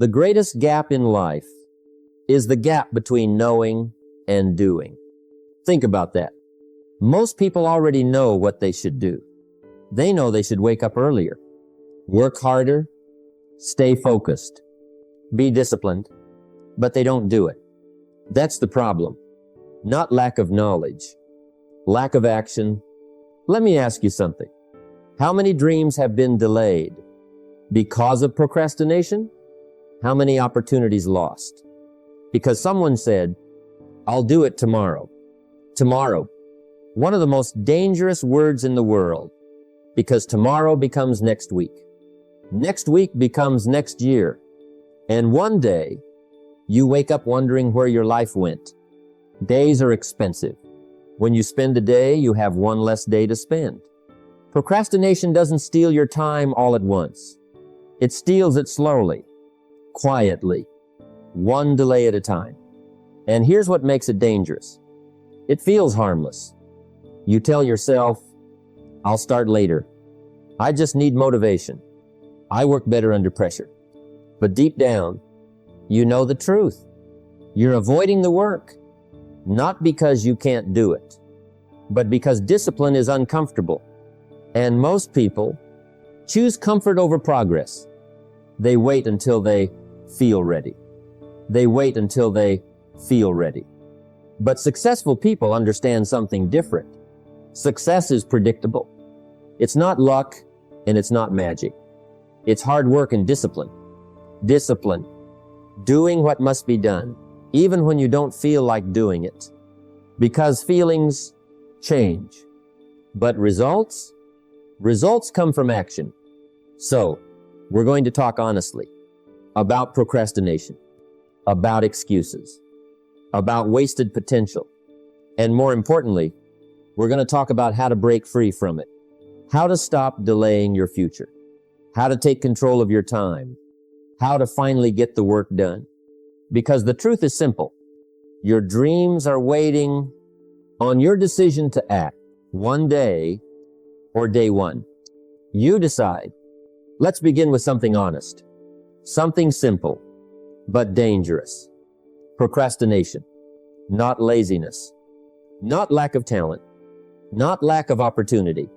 The greatest gap in life is the gap between knowing and doing. Think about that. Most people already know what they should do. They know they should wake up earlier, work harder, stay focused, be disciplined, but they don't do it. That's the problem. Not lack of knowledge, lack of action. Let me ask you something. How many dreams have been delayed because of procrastination? How many opportunities lost? Because someone said, I'll do it tomorrow. Tomorrow. One of the most dangerous words in the world, because tomorrow becomes next week. Next week becomes next year. And one day, you wake up wondering where your life went. Days are expensive. When you spend a day, you have one less day to spend. Procrastination doesn't steal your time all at once. It steals it slowly, quietly, one delay at a time. And here's what makes it dangerous. It feels harmless. You tell yourself, I'll start later. I just need motivation. I work better under pressure. But deep down, you know the truth. You're avoiding the work, not because you can't do it, but because discipline is uncomfortable. And most people choose comfort over progress. They wait until they feel ready. They wait until they feel ready. But successful people understand something different. Success is predictable. It's not luck and it's not magic. It's hard work and discipline. Discipline. Doing what must be done, even when you don't feel like doing it. Because feelings change. But results come from action. So, we're going to talk honestly about procrastination, about excuses, about wasted potential, and more importantly, we're going to talk about how to break free from it, how to stop delaying your future, how to take control of your time, how to finally get the work done. Because the truth is simple. Your dreams are waiting on your decision to act one day or day one. You decide. Let's begin with something honest, something simple, but dangerous. Procrastination, not laziness, not lack of talent, not lack of opportunity,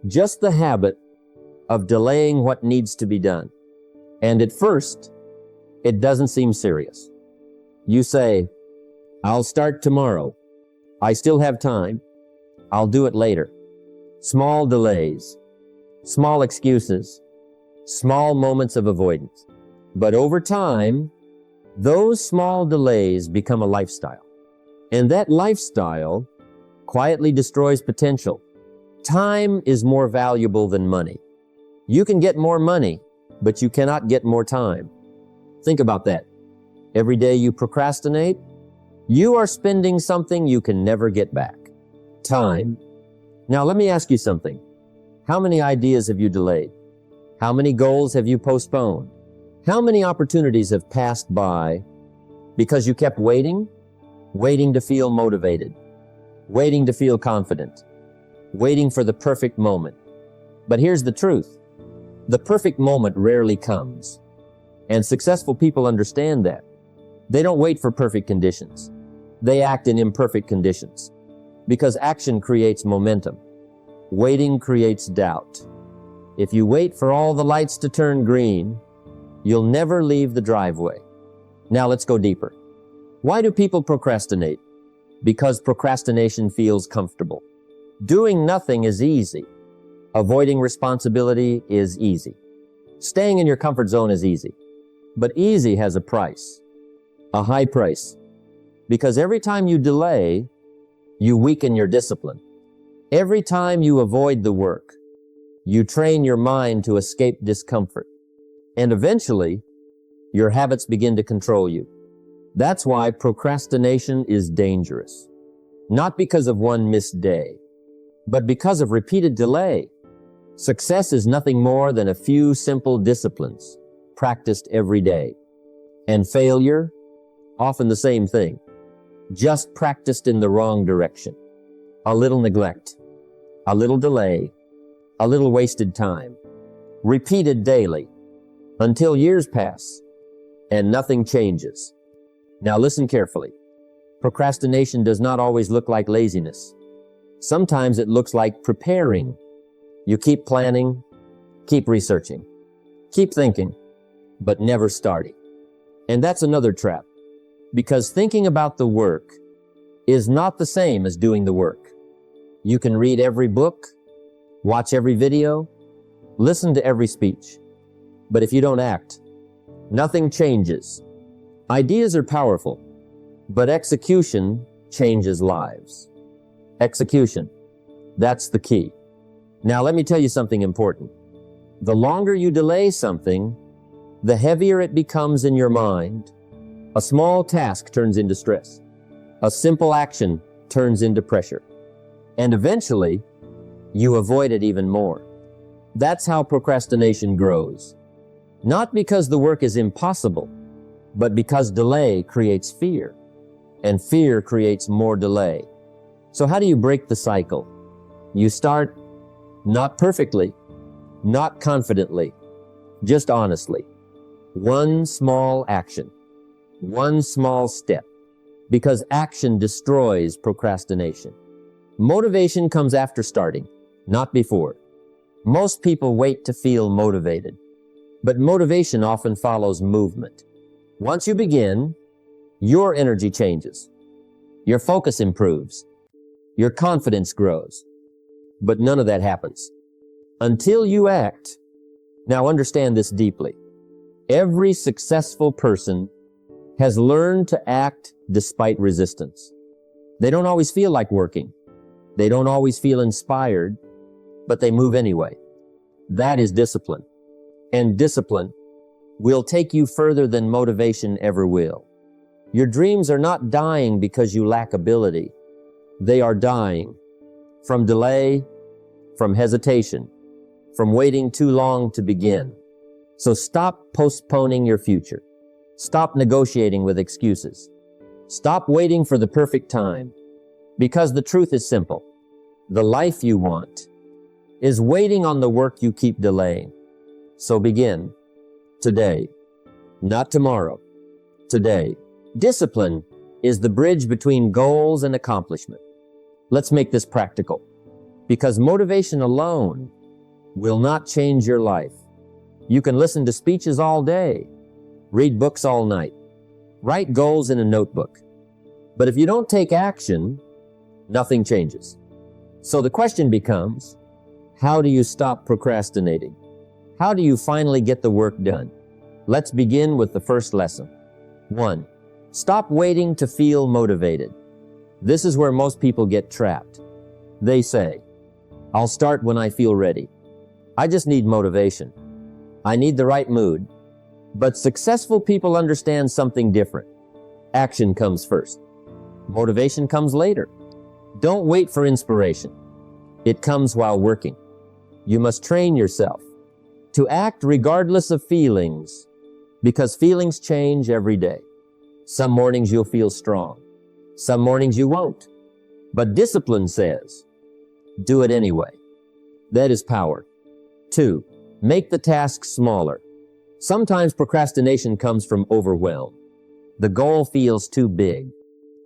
just the habit of delaying what needs to be done. And at first, it doesn't seem serious. You say, I'll start tomorrow. I still have time. I'll do it later. Small delays, small excuses, small moments of avoidance. But over time, those small delays become a lifestyle. And that lifestyle quietly destroys potential. Time is more valuable than money. You can get more money, but you cannot get more time. Think about that. Every day you procrastinate, you are spending something you can never get back. Time. Now let me ask you something. How many ideas have you delayed? How many goals have you postponed? How many opportunities have passed by because you kept waiting to feel motivated, waiting to feel confident, waiting for the perfect moment? But here's the truth. The perfect moment rarely comes. And successful people understand that. They don't wait for perfect conditions. They act in imperfect conditions. Because action creates momentum. Waiting creates doubt. If you wait for all the lights to turn green, you'll never leave the driveway. Now let's go deeper. Why do people procrastinate? Because procrastination feels comfortable. Doing nothing is easy. Avoiding responsibility is easy. Staying in your comfort zone is easy. But easy has a price. A high price. Because every time you delay, you weaken your discipline. Every time you avoid the work, you train your mind to escape discomfort. And eventually, your habits begin to control you. That's why procrastination is dangerous. Not because of one missed day, but because of repeated delay. Success is nothing more than a few simple disciplines practiced every day. And failure, often the same thing, just practiced in the wrong direction. A little neglect, a little delay, a little wasted time, repeated daily, until years pass and nothing changes. Now listen carefully. Procrastination does not always look like laziness. Sometimes it looks like preparing. You keep planning, keep researching, keep thinking, but never starting. And that's another trap, because thinking about the work is not the same as doing the work. You can read every book, watch every video, listen to every speech, but if you don't act, nothing changes. Ideas are powerful, but execution changes lives. Execution, that's the key. Now let me tell you something important. The longer you delay something, the heavier it becomes in your mind. A small task turns into stress. A simple action turns into pressure. And eventually, you avoid it even more. That's how procrastination grows. Not because the work is impossible, but because delay creates fear, and fear creates more delay. So how do you break the cycle? You start not perfectly, not confidently, just honestly. One small action, one small step, because action destroys procrastination. Motivation comes after starting, not before. Most people wait to feel motivated, but motivation often follows movement. Once you begin, your energy changes. Your focus improves. Your confidence grows. But none of that happens until you act. Now understand this deeply. Every successful person has learned to act despite resistance. They don't always feel like working. They don't always feel inspired, but they move anyway. That is discipline. And discipline will take you further than motivation ever will. Your dreams are not dying because you lack ability. They are dying from delay, from hesitation, from waiting too long to begin. So stop postponing your future. Stop negotiating with excuses. Stop waiting for the perfect time. Because the truth is simple. The life you want is waiting on the work you keep delaying. So begin today, not tomorrow, today. Discipline is the bridge between goals and accomplishment. Let's make this practical, because motivation alone will not change your life. You can listen to speeches all day, read books all night, write goals in a notebook. But if you don't take action, nothing changes. So the question becomes, how do you stop procrastinating? How do you finally get the work done? Let's begin with the first lesson. 1. Stop waiting to feel motivated. This is where most people get trapped. They say, I'll start when I feel ready. I just need motivation. I need the right mood. But successful people understand something different. Action comes first. Motivation comes later. Don't wait for inspiration. It comes while working. You must train yourself to act regardless of feelings, because feelings change every day. Some mornings you'll feel strong. Some mornings you won't. But discipline says, do it anyway. That is power. 2, make the task smaller. Sometimes procrastination comes from overwhelm. The goal feels too big,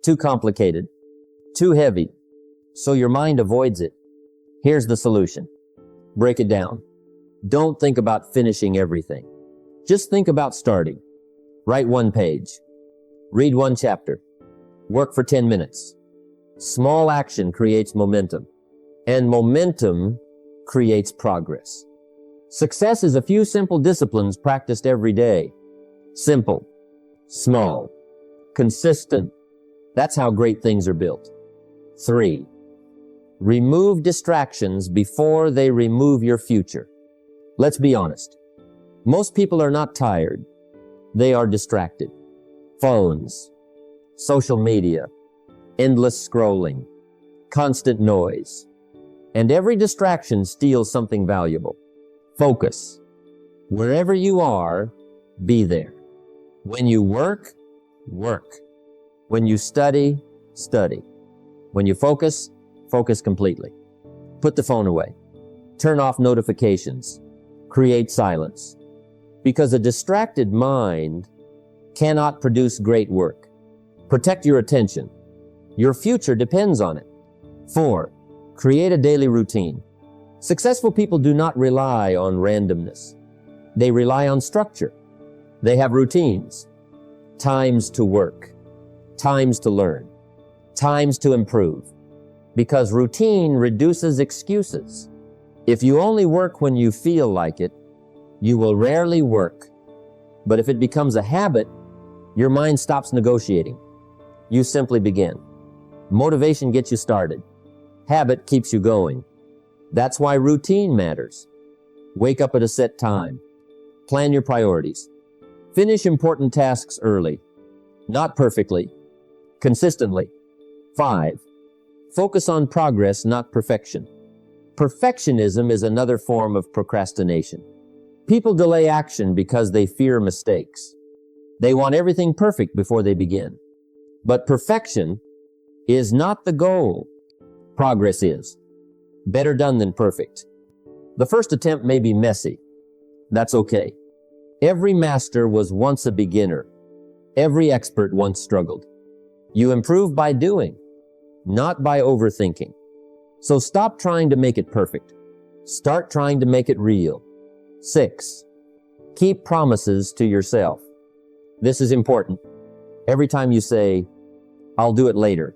too complicated, too heavy, so your mind avoids it. Here's the solution. Break it down. Don't think about finishing everything. Just think about starting. Write 1 page. Read 1 chapter. Work for 10 minutes. Small action creates momentum, and momentum creates progress. Success is a few simple disciplines practiced every day. Simple, small, consistent. That's how great things are built. 3, remove distractions before they remove your future. Let's be honest. Most people are not tired. They are distracted. Phones, social media, endless scrolling, constant noise. And every distraction steals something valuable. Focus. Wherever you are, be there. When you work, work. When you study, study. When you focus, focus completely. Put the phone away. Turn off notifications. Create silence. Because a distracted mind cannot produce great work. Protect your attention. Your future depends on it. 4. Create a daily routine. Successful people do not rely on randomness. They rely on structure. They have routines. Times to work. Times to learn. Times to improve. Because routine reduces excuses. If you only work when you feel like it, you will rarely work. But if it becomes a habit, your mind stops negotiating. You simply begin. Motivation gets you started. Habit keeps you going. That's why routine matters. Wake up at a set time. Plan your priorities. Finish important tasks early. Not perfectly. Consistently. 5. Focus on progress, not perfection. Perfectionism is another form of procrastination. People delay action because they fear mistakes. They want everything perfect before they begin. But perfection is not the goal. Progress is. Better done than perfect. The first attempt may be messy. That's okay. Every master was once a beginner. Every expert once struggled. You improve by doing, not by overthinking. So stop trying to make it perfect. Start trying to make it real. 6. Keep promises to yourself. This is important. Every time you say, "I'll do it later,"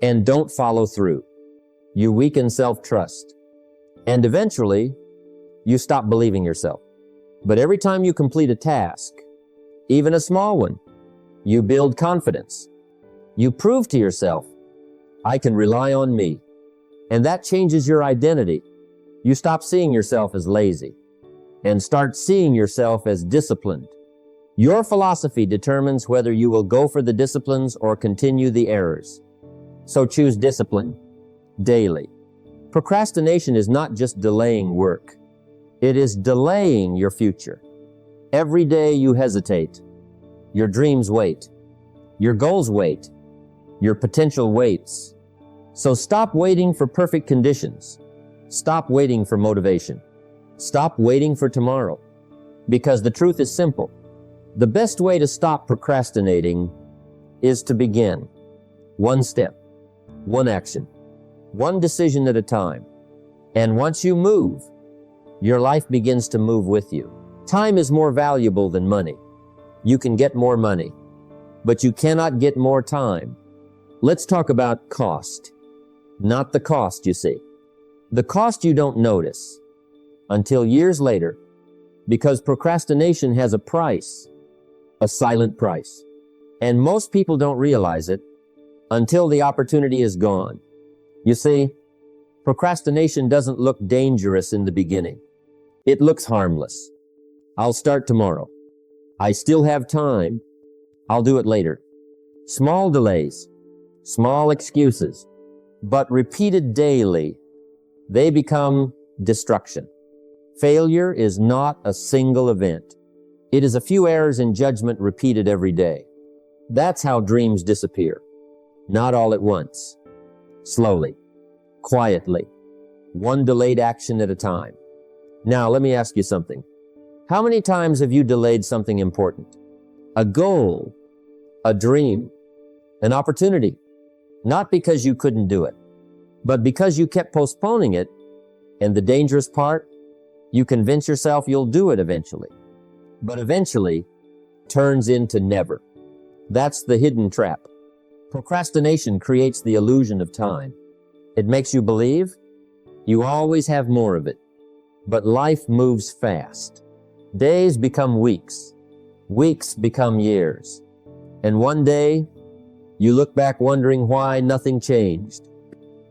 and don't follow through, you weaken self-trust. And eventually, you stop believing yourself. But every time you complete a task, even a small one, you build confidence. You prove to yourself, "I can rely on me." And that changes your identity. You stop seeing yourself as lazy and start seeing yourself as disciplined. Your philosophy determines whether you will go for the disciplines or continue the errors. So choose discipline daily. Procrastination is not just delaying work. It is delaying your future. Every day you hesitate. Your dreams wait. Your goals wait. Your potential waits. So stop waiting for perfect conditions. Stop waiting for motivation. Stop waiting for tomorrow. Because the truth is simple. The best way to stop procrastinating is to begin. One step, one action, one decision at a time. And once you move, your life begins to move with you. Time is more valuable than money. You can get more money, but you cannot get more time. Let's talk about cost. Not the cost, you see. The cost you don't notice until years later, because procrastination has a price, a silent price. And most people don't realize it until the opportunity is gone. You see, procrastination doesn't look dangerous in the beginning. It looks harmless. I'll start tomorrow. I still have time. I'll do it later. Small delays, small excuses, but repeated daily, they become destruction. Failure is not a single event. It is a few errors in judgment repeated every day. That's how dreams disappear. Not all at once. Slowly. Quietly. One delayed action at a time. Now, let me ask you something. How many times have you delayed something important? A goal, a dream, an opportunity. Not because you couldn't do it, but because you kept postponing it, and the dangerous part, you convince yourself you'll do it eventually. But eventually turns into never. That's the hidden trap. Procrastination creates the illusion of time. It makes you believe you always have more of it. But life moves fast. Days become weeks. Weeks become years. And one day, you look back wondering why nothing changed.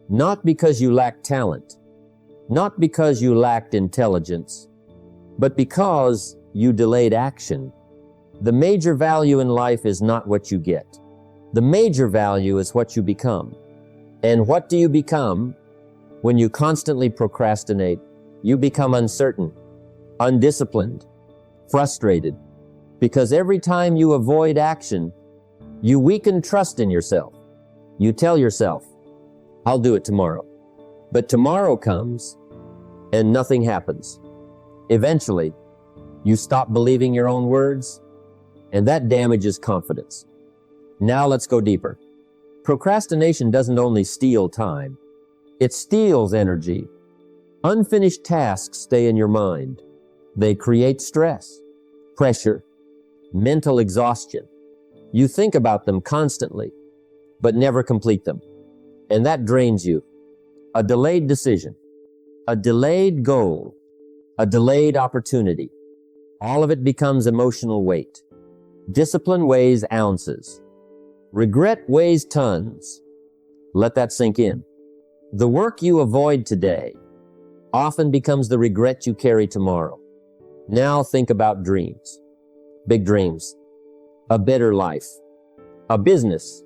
Not because you lacked talent. Not because you lacked intelligence. But because you delayed action. The major value in life is not what you get. The major value is what you become. And what do you become when you constantly procrastinate? You become uncertain, undisciplined, frustrated, because every time you avoid action, you weaken trust in yourself. You tell yourself, "I'll do it tomorrow." But tomorrow comes and nothing happens. Eventually, you stop believing your own words and that damages confidence. Now let's go deeper. Procrastination doesn't only steal time, it steals energy. Unfinished tasks stay in your mind. They create stress, pressure, mental exhaustion. You think about them constantly, but never complete them. And that drains you. A delayed decision, a delayed goal, a delayed opportunity. All of it becomes emotional weight. Discipline weighs ounces. Regret weighs tons. Let that sink in. The work you avoid today often becomes the regret you carry tomorrow. Now think about dreams. Big dreams. A better life. A business.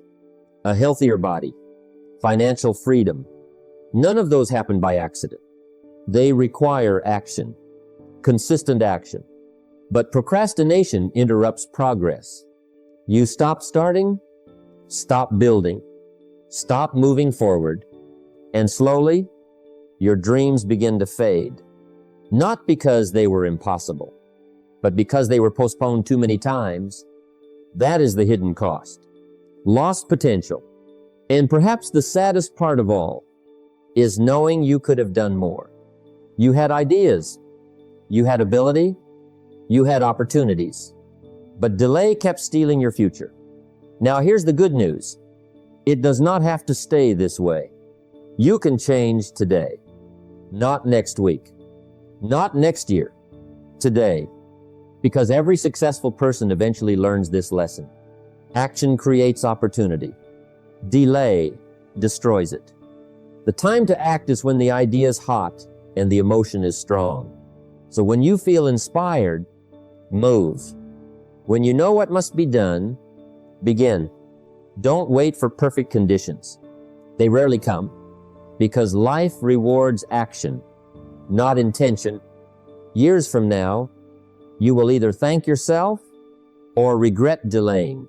A healthier body. Financial freedom. None of those happen by accident. They require action. Consistent action. But procrastination interrupts progress. You stop starting, stop building, stop moving forward, and slowly, your dreams begin to fade. Not because they were impossible, but because they were postponed too many times. That is the hidden cost. Lost potential. And perhaps the saddest part of all is knowing you could have done more. You had ideas, you had ability, you had opportunities, but delay kept stealing your future. Now here's the good news. It does not have to stay this way. You can change today, not next week, not next year, today, because every successful person eventually learns this lesson. Action creates opportunity. Delay destroys it. The time to act is when the idea is hot and the emotion is strong. So when you feel inspired, move. When you know what must be done, begin. Don't wait for perfect conditions. They rarely come because life rewards action, not intention. Years from now, you will either thank yourself or regret delaying.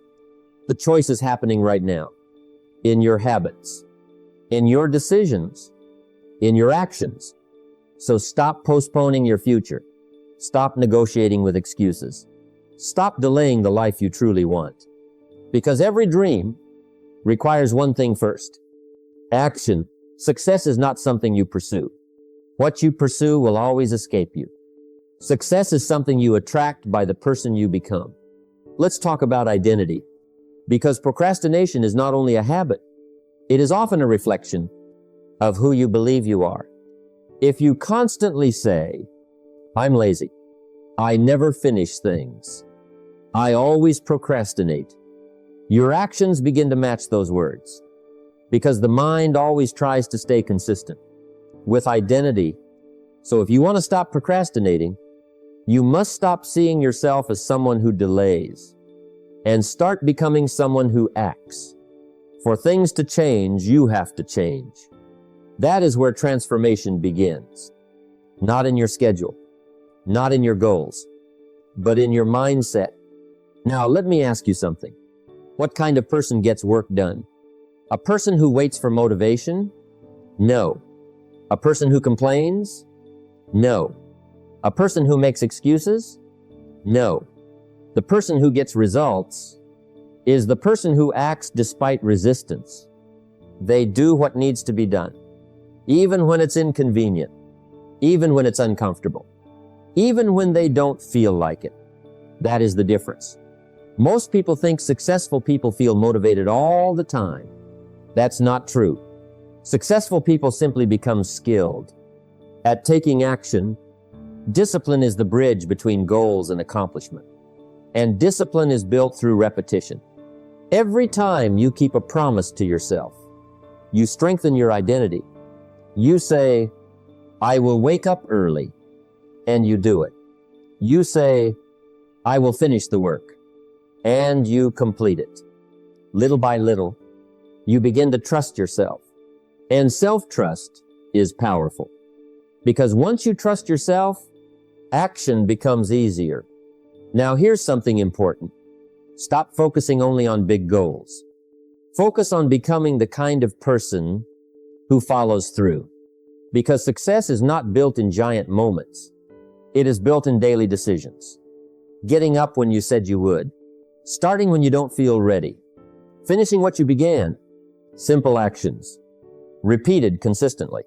The choice is happening right now, in your habits, in your decisions, in your actions. So stop postponing your future. Stop negotiating with excuses. Stop delaying the life you truly want. Because every dream requires one thing first: action. Success is not something you pursue. What you pursue will always escape you. Success is something you attract by the person you become. Let's talk about identity. Because procrastination is not only a habit, it is often a reflection of who you believe you are. If you constantly say, "I'm lazy, I never finish things, I always procrastinate," your actions begin to match those words. Because the mind always tries to stay consistent with identity. So if you want to stop procrastinating, you must stop seeing yourself as someone who delays and start becoming someone who acts. For things to change, you have to change. That is where transformation begins. Not in your schedule, not in your goals, but in your mindset. Now, let me ask you something. What kind of person gets work done? A person who waits for motivation? No. A person who complains? No. A person who makes excuses? No. The person who gets results is the person who acts despite resistance. They do what needs to be done, even when it's inconvenient, even when it's uncomfortable, even when they don't feel like it. That is the difference. Most people think successful people feel motivated all the time. That's not true. Successful people simply become skilled at taking action. Discipline is the bridge between goals and accomplishment. And discipline is built through repetition. Every time you keep a promise to yourself, you strengthen your identity. You say, "I will wake up early," and you do it. You say, "I will finish the work," and you complete it. Little by little, you begin to trust yourself. And self-trust is powerful. Because once you trust yourself, action becomes easier. Now here's something important. Stop focusing only on big goals. Focus on becoming the kind of person who follows through. Because success is not built in giant moments. It is built in daily decisions. Getting up when you said you would. Starting when you don't feel ready. Finishing what you began. Simple actions. Repeated consistently.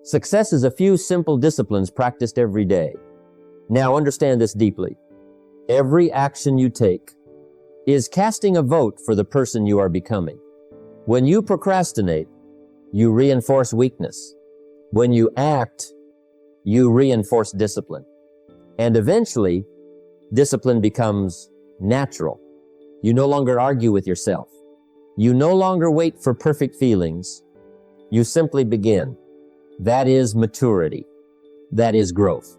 Success is a few simple disciplines practiced every day. Now understand this deeply. Every action you take is casting a vote for the person you are becoming. When you procrastinate, you reinforce weakness. When you act, you reinforce discipline. And eventually, discipline becomes natural. You no longer argue with yourself. You no longer wait for perfect feelings. You simply begin. That is maturity. That is growth.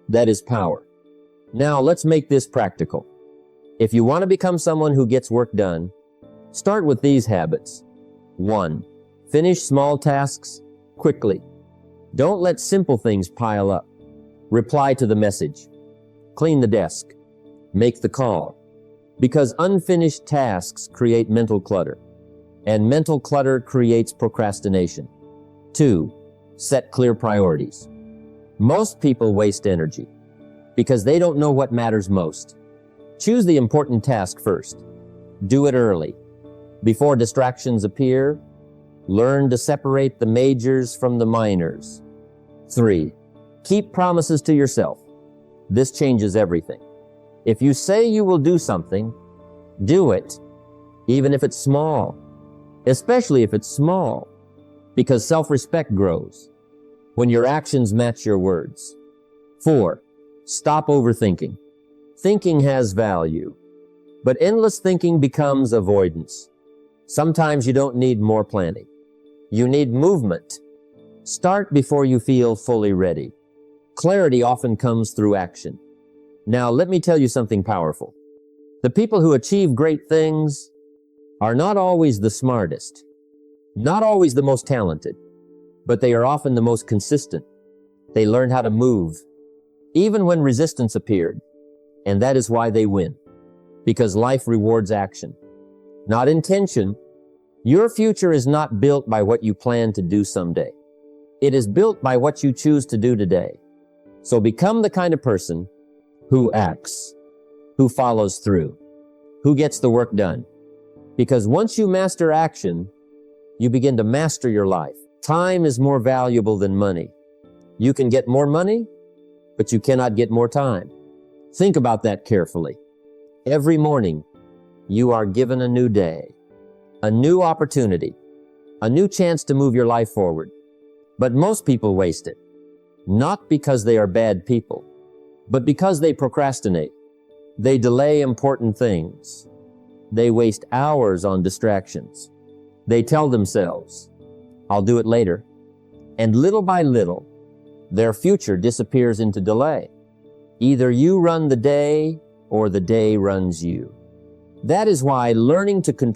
That is power. Now let's make this practical. If you want to become someone who gets work done, start with these habits. 1. Finish small tasks quickly. Don't let simple things pile up. Reply to the message. Clean the desk. Make the call. Because unfinished tasks create mental clutter, and mental clutter creates procrastination. 2. Set clear priorities. Most people waste energy because they don't know what matters most. Choose the important task first. Do it early. Before distractions appear, learn to separate the majors from the minors. 3. Keep promises to yourself. This changes everything. If you say you will do something, do it, even if it's small, especially if it's small, because self-respect grows when your actions match your words. 4. Stop overthinking. Thinking has value, but endless thinking becomes avoidance. Sometimes you don't need more planning. You need movement. Start before you feel fully ready. Clarity often comes through action. Now, let me tell you something powerful. The people who achieve great things are not always the smartest, not always the most talented, but they are often the most consistent. They learn how to move, even when resistance appeared, and that is why they win, because life rewards action, not intention. Your future is not built by what you plan to do someday. It is built by what you choose to do today. So become the kind of person who acts, who follows through, who gets the work done. Because once you master action, you begin to master your life. Time is more valuable than money. You can get more money, but you cannot get more time. Think about that carefully. Every morning, you are given a new day, a new opportunity, a new chance to move your life forward. But most people waste it, not because they are bad people, but because they procrastinate. They delay important things. They waste hours on distractions. They tell themselves, I'll do it later. And little by little, their future disappears into delay. Either you run the day or the day runs you. That is why learning to control